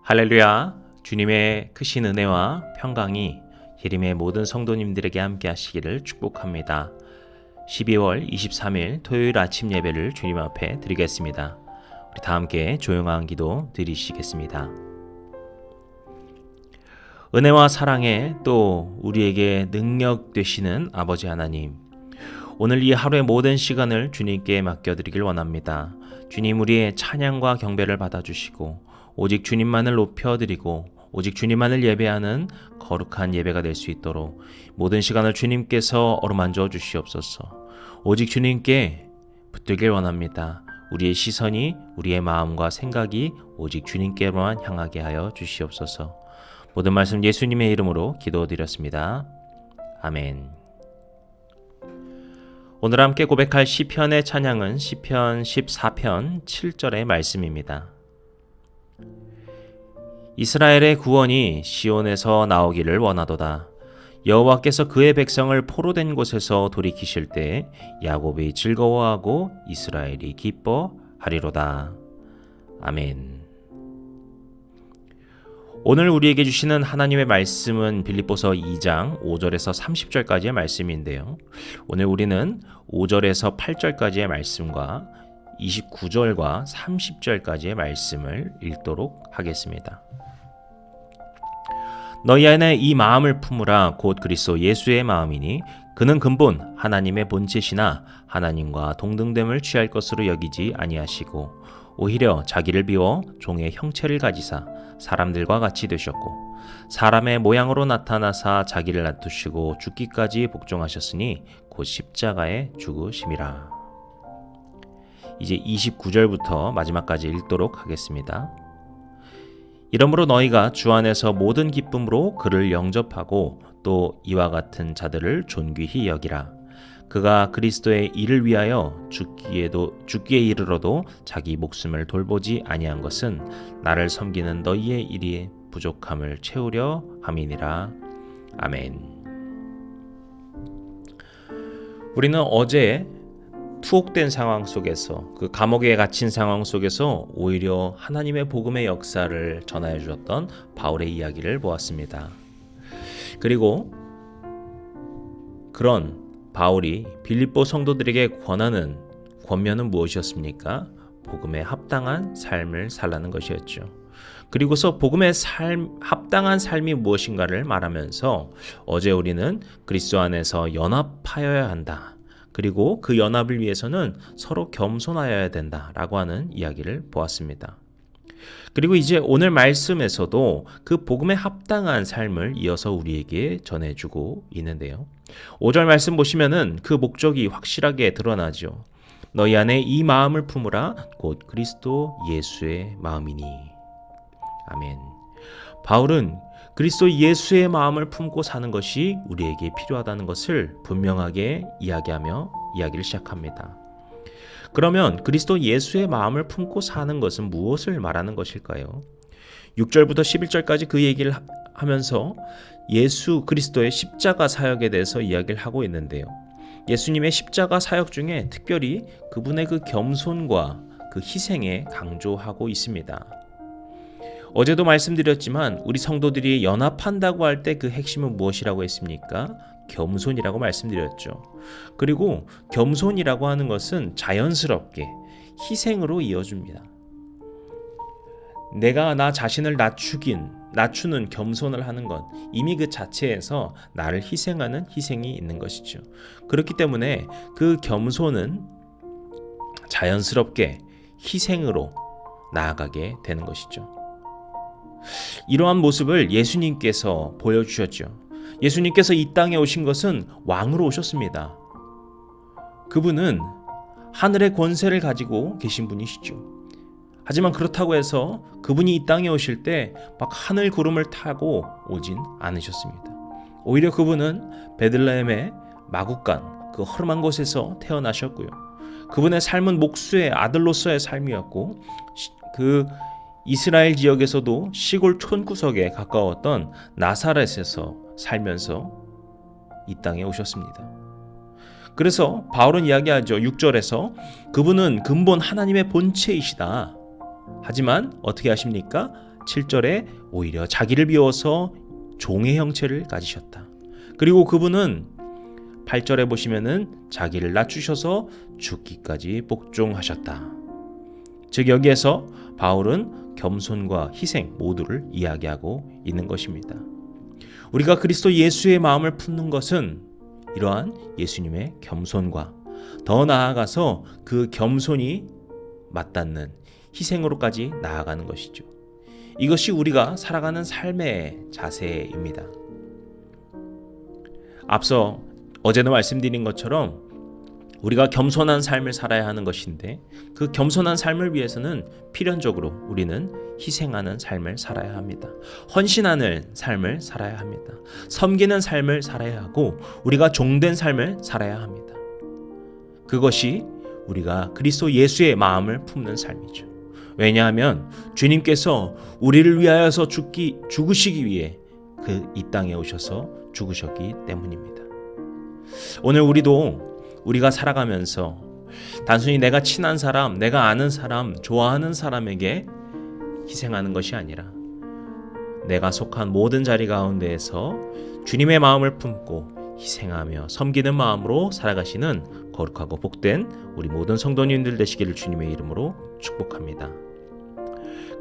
할렐루야. 주님의 크신 은혜와 평강이 예림의 모든 성도님들에게 함께 하시기를 축복합니다. 12월 23일 토요일 아침 예배를 주님 앞에 드리겠습니다. 우리 다 함께 조용한 기도 드리시겠습니다. 은혜와 사랑에 또 우리에게 능력 되시는 아버지 하나님, 오늘 이 하루의 모든 시간을 주님께 맡겨드리길 원합니다. 주님, 우리의 찬양과 경배를 받아주시고 오직 주님만을 높여드리고 오직 주님만을 예배하는 거룩한 예배가 될 수 있도록 모든 시간을 주님께서 어루만져 주시옵소서. 오직 주님께 붙들길 원합니다. 우리의 시선이, 우리의 마음과 생각이 오직 주님께로만 향하게 하여 주시옵소서. 모든 말씀 예수님의 이름으로 기도드렸습니다. 아멘. 오늘 함께 고백할 시편의 찬양은 시편 14편 7절의 말씀입니다. 이스라엘의 구원이 시온에서 나오기를 원하도다. 여호와께서 그의 백성을 포로된 곳에서 돌이키실 때 야곱이 즐거워하고 이스라엘이 기뻐하리로다. 아멘. 오늘 우리에게 주시는 하나님의 말씀은 빌립보서 2장 5절에서 30절까지의 말씀인데요. 오늘 우리는 5절에서 8절까지의 말씀과 29절과 30절까지의 말씀을 읽도록 하겠습니다. 너희 안에 이 마음을 품으라. 곧 그리스도 예수의 마음이니 그는 근본 하나님의 본체시나 하나님과 동등됨을 취할 것으로 여기지 아니하시고 오히려 자기를 비워 종의 형체를 가지사 사람들과 같이 되셨고 사람의 모양으로 나타나사 자기를 낮추시고 죽기까지 복종하셨으니 곧 십자가에 죽으심이라. 이제 29절부터 마지막까지 읽도록 하겠습니다. 이러므로 너희가 주 안에서 모든 기쁨으로 그를 영접하고 또 이와 같은 자들을 존귀히 여기라. 그가 그리스도의 일을 위하여 죽기에 이르러도 자기 목숨을 돌보지 아니한 것은 나를 섬기는 너희의 일이 부족함을 채우려 함이니라. 아멘. 우리는 어제 투옥된 상황 속에서, 그 감옥에 갇힌 상황 속에서 오히려 하나님의 복음의 역사를 전하여 주었던 바울의 이야기를 보았습니다. 그리고 그런 바울이 빌립보 성도들에게 권하는 권면은 무엇이었습니까? 복음에 합당한 삶을 살라는 것이었죠. 그리고서 복음의 합당한 삶이 무엇인가를 말하면서 어제 우리는 그리스도 안에서 연합하여야 한다. 그리고 그 연합을 위해서는 서로 겸손하여야 된다라고 하는 이야기를 보았습니다. 그리고 이제 오늘 말씀에서도 그 복음에 합당한 삶을 이어서 우리에게 전해주고 있는데요. 5절 말씀 보시면은 그 목적이 확실하게 드러나죠. 너희 안에 이 마음을 품으라. 곧 그리스도 예수의 마음이니. 아멘. 바울은 그리스도 예수의 마음을 품고 사는 것이 우리에게 필요하다는 것을 분명하게 이야기하며 이야기를 시작합니다. 그러면 그리스도 예수의 마음을 품고 사는 것은 무엇을 말하는 것일까요? 6절부터 11절까지 그 얘기를 하면서 예수 그리스도의 십자가 사역에 대해서 이야기를 하고 있는데요. 예수님의 십자가 사역 중에 특별히 그분의 그 겸손과 그 희생에 강조하고 있습니다. 어제도 말씀드렸지만 우리 성도들이 연합한다고 할 때 그 핵심은 무엇이라고 했습니까? 겸손이라고 말씀드렸죠. 그리고 겸손이라고 하는 것은 자연스럽게 희생으로 이어집니다. 내가 나 자신을 낮추는 겸손을 하는 것, 이미 그 자체에서 나를 희생하는 희생이 있는 것이죠. 그렇기 때문에 그 겸손은 자연스럽게 희생으로 나아가게 되는 것이죠. 이러한 모습을 예수님께서 보여주셨죠. 예수님께서 이 땅에 오신 것은 왕으로 오셨습니다. 그분은 하늘의 권세를 가지고 계신 분이시죠. 하지만 그렇다고 해서 그분이 이 땅에 오실 때 막 하늘 구름을 타고 오진 않으셨습니다. 오히려 그분은 베들레헴의 마구간, 그 허름한 곳에서 태어나셨고요. 그분의 삶은 목수의 아들로서의 삶이었고, 그 이스라엘 지역에서도 시골 촌구석에 가까웠던 나사렛에서 살면서 이 땅에 오셨습니다. 그래서 바울은 이야기하죠. 6절에서 그분은 근본 하나님의 본체이시다. 하지만 어떻게 하십니까? 7절에 오히려 자기를 비워서 종의 형체를 가지셨다. 그리고 그분은 8절에 보시면은 자기를 낮추셔서 죽기까지 복종하셨다. 즉 여기에서 바울은 겸손과 희생 모두를 이야기하고 있는 것입니다. 우리가 그리스도 예수의 마음을 품는 것은 이러한 예수님의 겸손과 더 나아가서 그 겸손이 맞닿는 희생으로까지 나아가는 것이죠. 이것이 우리가 살아가는 삶의 자세입니다. 앞서 어제도 말씀드린 것처럼 우리가 겸손한 삶을 살아야 하는 것인데 그 겸손한 삶을 위해서는 필연적으로 우리는 희생하는 삶을 살아야 합니다. 헌신하는 삶을 살아야 합니다. 섬기는 삶을 살아야 하고 우리가 종된 삶을 살아야 합니다. 그것이 우리가 그리스도 예수의 마음을 품는 삶이죠. 왜냐하면 주님께서 우리를 위하여서 죽으시기 위해 이 땅에 오셔서 죽으셨기 때문입니다. 오늘 우리가 살아가면서 단순히 내가 친한 사람, 내가 아는 사람, 좋아하는 사람에게 희생하는 것이 아니라 내가 속한 모든 자리 가운데에서 주님의 마음을 품고 희생하며 섬기는 마음으로 살아가시는 거룩하고 복된 우리 모든 성도님들 되시기를 주님의 이름으로 축복합니다.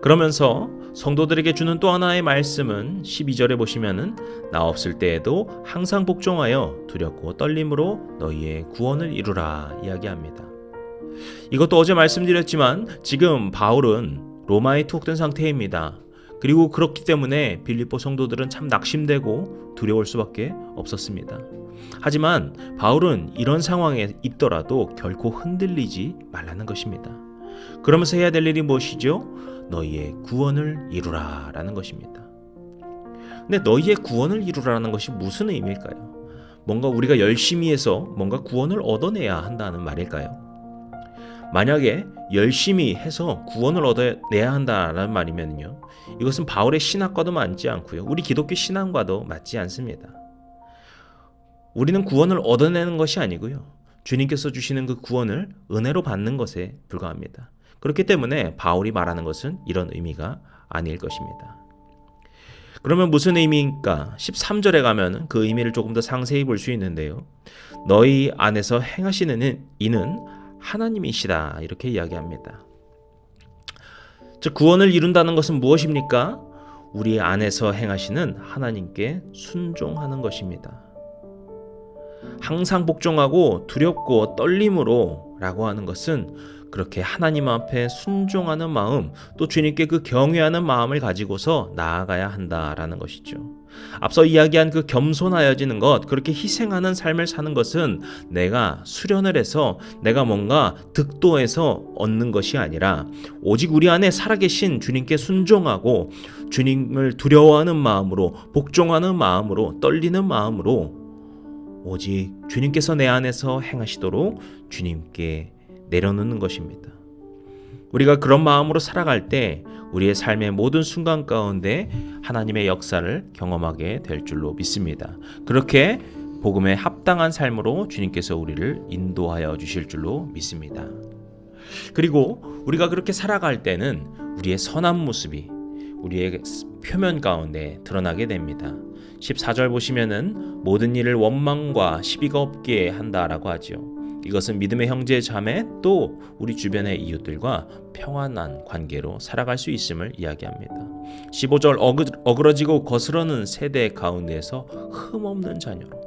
그러면서 성도들에게 주는 또 하나의 말씀은 12절에 보시면은 나 없을 때에도 항상 복종하여 두렵고 떨림으로 너희의 구원을 이루라 이야기합니다. 이것도 어제 말씀드렸지만 지금 바울은 로마에 투옥된 상태입니다. 그리고 그렇기 때문에 빌립보 성도들은 참 낙심되고 두려울 수밖에 없었습니다. 하지만 바울은 이런 상황에 있더라도 결코 흔들리지 말라는 것입니다. 그러면서 해야 될 일이 무엇이죠? 너희의 구원을 이루라 라는 것입니다. 근데 너희의 구원을 이루라는 것이 무슨 의미일까요? 뭔가 우리가 열심히 해서 뭔가 구원을 얻어내야 한다는 말일까요? 만약에 열심히 해서 구원을 얻어내야 한다는 말이면요, 이것은 바울의 신학과도 맞지 않고요, 우리 기독교 신앙과도 맞지 않습니다. 우리는 구원을 얻어내는 것이 아니고요, 주님께서 주시는 그 구원을 은혜로 받는 것에 불과합니다. 그렇기 때문에 바울이 말하는 것은 이런 의미가 아닐 것입니다. 그러면 무슨 의미인가? 13절에 가면 그 의미를 조금 더 상세히 볼 수 있는데요. 너희 안에서 행하시는 이는 하나님이시다 이렇게 이야기합니다. 즉 구원을 이룬다는 것은 무엇입니까? 우리 안에서 행하시는 하나님께 순종하는 것입니다. 항상 복종하고 두렵고 떨림으로 라고 하는 것은 그렇게 하나님 앞에 순종하는 마음, 또 주님께 그 경외하는 마음을 가지고서 나아가야 한다라는 것이죠. 앞서 이야기한 그 겸손하여지는 것, 그렇게 희생하는 삶을 사는 것은 내가 수련을 해서 내가 뭔가 득도해서 얻는 것이 아니라 오직 우리 안에 살아계신 주님께 순종하고 주님을 두려워하는 마음으로, 복종하는 마음으로, 떨리는 마음으로 오직 주님께서 내 안에서 행하시도록 주님께 내려놓는 것입니다. 우리가 그런 마음으로 살아갈 때 우리의 삶의 모든 순간 가운데 하나님의 역사를 경험하게 될 줄로 믿습니다. 그렇게 복음에 합당한 삶으로 주님께서 우리를 인도하여 주실 줄로 믿습니다. 그리고 우리가 그렇게 살아갈 때는 우리의 선한 모습이 우리의 표면 가운데 드러나게 됩니다. 14절 보시면은 모든 일을 원망과 시비가 없게 한다라고 하죠. 이것은 믿음의 형제 자매 또 우리 주변의 이웃들과 평안한 관계로 살아갈 수 있음을 이야기합니다. 15절 어그러지고 거스르는 세대 가운데에서 흠없는 자녀로,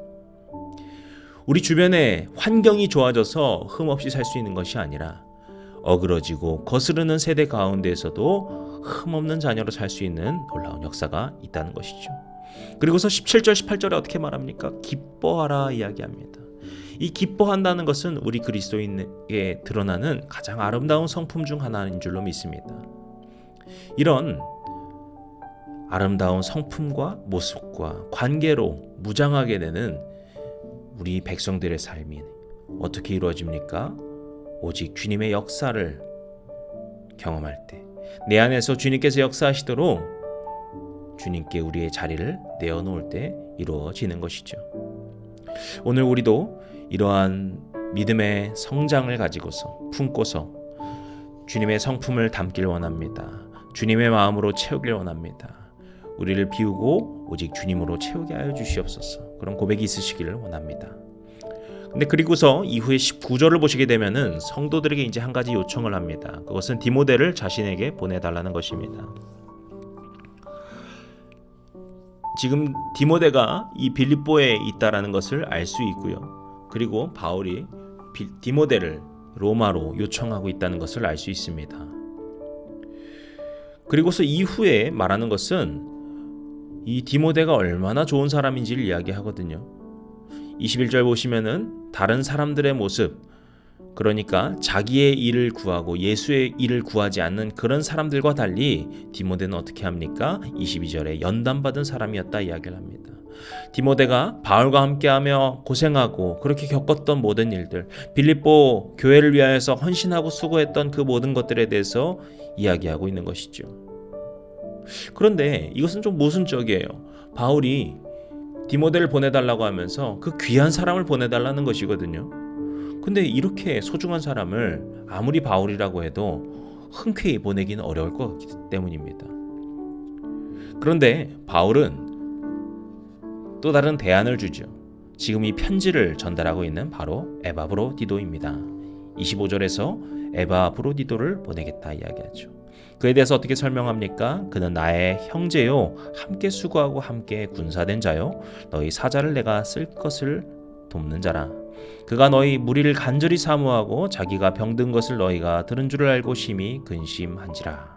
우리 주변의 환경이 좋아져서 흠없이 살 수 있는 것이 아니라 어그러지고 거스르는 세대 가운데에서도 흠없는 자녀로 살 수 있는 놀라운 역사가 있다는 것이죠. 그리고서 17절 18절에 어떻게 말합니까? 기뻐하라 이야기합니다. 이 기뻐한다는 것은 우리 그리스도인에게 드러나는 가장 아름다운 성품 중 하나인 줄로 믿습니다. 이런 아름다운 성품과 모습과 관계로 무장하게 되는 우리 백성들의 삶이 어떻게 이루어집니까? 오직 주님의 역사를 경험할 때, 내 안에서 주님께서 역사하시도록 주님께 우리의 자리를 내어놓을 때 이루어지는 것이죠. 오늘 우리도 이러한 믿음의 성장을 가지고서 품고서 주님의 성품을 담길 원합니다. 주님의 마음으로 채우길 원합니다. 우리를 비우고 오직 주님으로 채우게 하여 주시옵소서. 그런 고백이 있으시기를 원합니다. 근데 그리고서 이후에 19절을 보시게 되면은 성도들에게 이제 한 가지 요청을 합니다. 그것은 디모데를 자신에게 보내달라는 것입니다. 지금 디모데가 이 빌립보에 있다라는 것을 알 수 있고요. 그리고 바울이 디모데를 로마로 요청하고 있다는 것을 알 수 있습니다. 그리고서 이후에 말하는 것은 이 디모데가 얼마나 좋은 사람인지를 이야기하거든요. 21절 보시면은 다른 사람들의 모습, 그러니까 자기의 일을 구하고 예수의 일을 구하지 않는 그런 사람들과 달리 디모데는 어떻게 합니까? 22절에 연단받은 사람이었다 이야기를 합니다. 디모데가 바울과 함께하며 고생하고 그렇게 겪었던 모든 일들, 빌립보 교회를 위하여서 헌신하고 수고했던 그 모든 것들에 대해서 이야기하고 있는 것이죠. 그런데 이것은 좀 모순적이에요. 바울이 디모데를 보내달라고 하면서 그 귀한 사람을 보내달라는 것이거든요. 근데 이렇게 소중한 사람을 아무리 바울이라고 해도 흔쾌히 보내기는 어려울 것 같기 때문입니다. 그런데 바울은 또 다른 대안을 주죠. 지금 이 편지를 전달하고 있는 바로 에바브로디도입니다. 25절에서 에바브로디도를 보내겠다 이야기하죠. 그에 대해서 어떻게 설명합니까? 그는 나의 형제요, 함께 수고하고 함께 군사된 자요, 너희 사자를 내가 쓸 것을 돕는 자라. 그가 너희 무리를 간절히 사모하고 자기가 병든 것을 너희가 들은 줄을 알고 심히 근심한지라.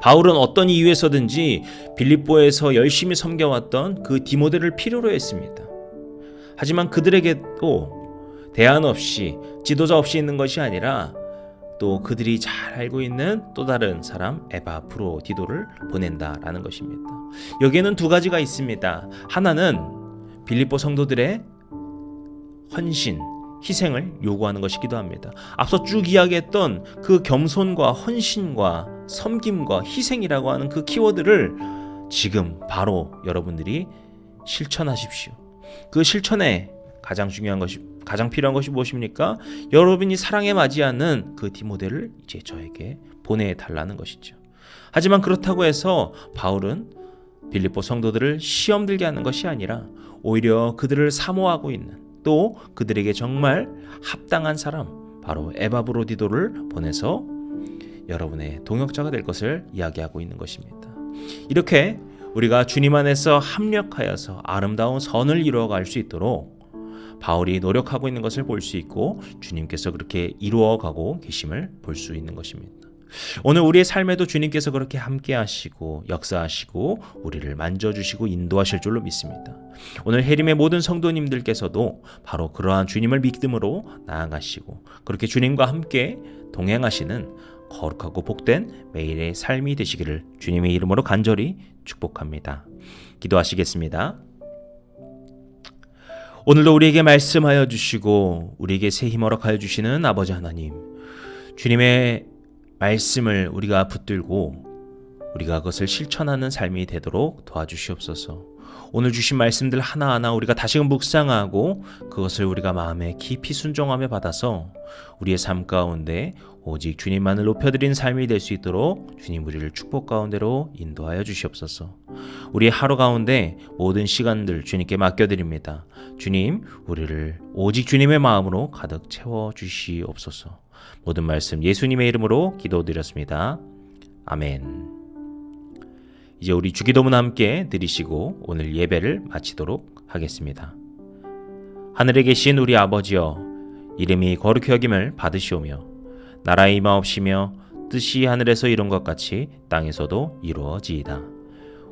바울은 어떤 이유에서든지 빌립보에서 열심히 섬겨왔던 그 디모데를 필요로 했습니다. 하지만 그들에게도 대안 없이, 지도자 없이 있는 것이 아니라 또 그들이 잘 알고 있는 또 다른 사람 에바브로디도를 보낸다라는 것입니다. 여기에는 두 가지가 있습니다. 하나는 빌립보 성도들의 헌신, 희생을 요구하는 것이기도 합니다. 앞서 쭉 이야기했던 그 겸손과 헌신과 섬김과 희생이라고 하는 그 키워드를 지금 바로 여러분들이 실천하십시오. 그 실천에 가장 중요한 것이, 가장 필요한 것이 무엇입니까? 여러분이 사랑에 맞이하는 그 디모데를 이제 저에게 보내달라는 것이죠. 하지만 그렇다고 해서 바울은 빌립보 성도들을 시험 들게 하는 것이 아니라 오히려 그들을 사모하고 있는, 또 그들에게 정말 합당한 사람, 바로 에바브로디도를 보내서 여러분의 동역자가 될 것을 이야기하고 있는 것입니다. 이렇게 우리가 주님 안에서 합력하여서 아름다운 선을 이루어갈 수 있도록 바울이 노력하고 있는 것을 볼 수 있고, 주님께서 그렇게 이루어가고 계심을 볼 수 있는 것입니다. 오늘 우리의 삶에도 주님께서 그렇게 함께 하시고 역사하시고 우리를 만져주시고 인도하실 줄로 믿습니다. 오늘 해림의 모든 성도님들께서도 바로 그러한 주님을 믿음으로 나아가시고 그렇게 주님과 함께 동행하시는 거룩하고 복된 매일의 삶이 되시기를 주님의 이름으로 간절히 축복합니다. 기도하시겠습니다. 오늘도 우리에게 말씀하여 주시고 우리에게 새 힘 허락하여 주시는 아버지 하나님, 주님의 말씀을 우리가 붙들고 우리가 그것을 실천하는 삶이 되도록 도와주시옵소서. 오늘 주신 말씀들 하나하나 우리가 다시금 묵상하고 그것을 우리가 마음에 깊이 순종하며 받아서 우리의 삶 가운데 오직 주님만을 높여드리는 삶이 될 수 있도록 주님 우리를 축복 가운데로 인도하여 주시옵소서. 우리의 하루 가운데 모든 시간들 주님께 맡겨드립니다. 주님, 우리를 오직 주님의 마음으로 가득 채워주시옵소서. 모든 말씀 예수님의 이름으로 기도드렸습니다. 아멘. 이제 우리 주기도문 함께 드리시고 오늘 예배를 마치도록 하겠습니다. 하늘에 계신 우리 아버지여, 이름이 거룩히 여김을 받으시오며 나라의 임하옵시며 뜻이 하늘에서 이룬 것 같이 땅에서도 이루어지이다.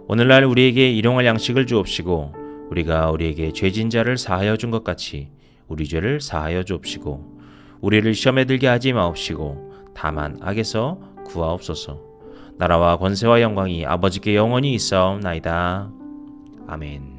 오늘날 우리에게 일용할 양식을 주옵시고 우리가 우리에게 죄진 자를 사하여 준 것 같이 우리 죄를 사하여 주옵시고 우리를 시험에 들게 하지 마옵시고 다만 악에서 구하옵소서. 나라와 권세와 영광이 아버지께 영원히 있사옵나이다. 아멘.